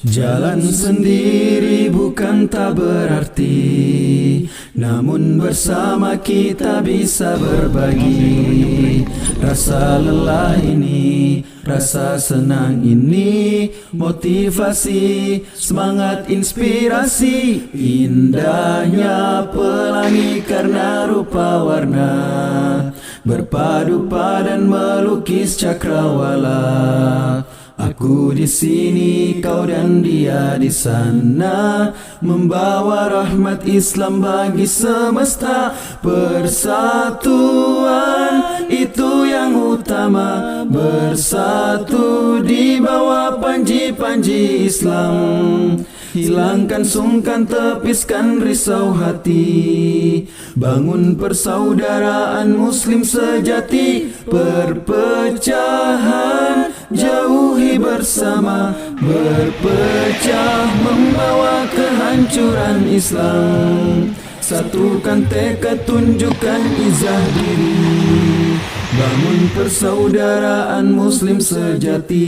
Jalan sendiri bukan tak berarti, namun bersama kita bisa berbagi. Rasa lelah ini, rasa senang ini, motivasi, semangat, inspirasi. Indahnya pelangi karena rupa warna, berpadu padan melukis cakrawala. Aku di sini, kau dan dia di sana, membawa rahmat Islam bagi semesta. Persatuan itu yang utama, bersatu di bawah panji-panji Islam. Hilangkan sungkan, tepiskan risau hati, bangun persaudaraan muslim sejati. Perpecahan jauhi bersama, berpecah membawa kehancuran Islam. Satukan tekad, tunjukkan izah diri, bangun persaudaraan muslim sejati.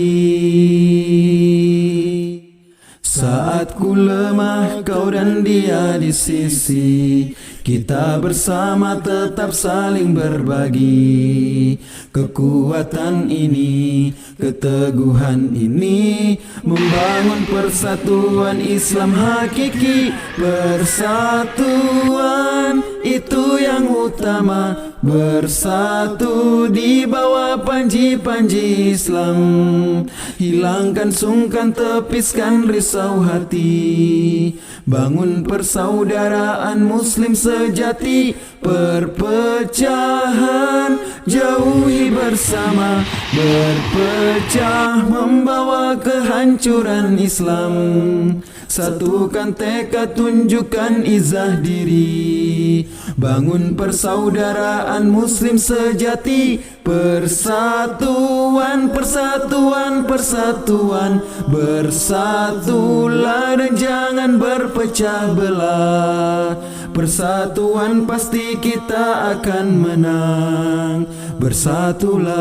Saat ku lemah, kau dan dia di sisi, kita bersama tetap saling berbagi. Kekuatan ini, keteguhan ini, membangun persatuan Islam hakiki. Persatuan itu yang utama, bersatu di bawah panji-panji Islam. Hilangkan sungkan, tepiskan risau hati, bangun persaudaraan muslim sejati. Perpecahan jauhi bersama, berpecah membawa kehancuran Islam. Satukan tekad, tunjukkan izah diri, bangun persaudaraan muslim sejati. Persatuan, persatuan, persatuan, bersatulah dan jangan berpecah belah. Persatuan pasti kita akan menang, bersatulah.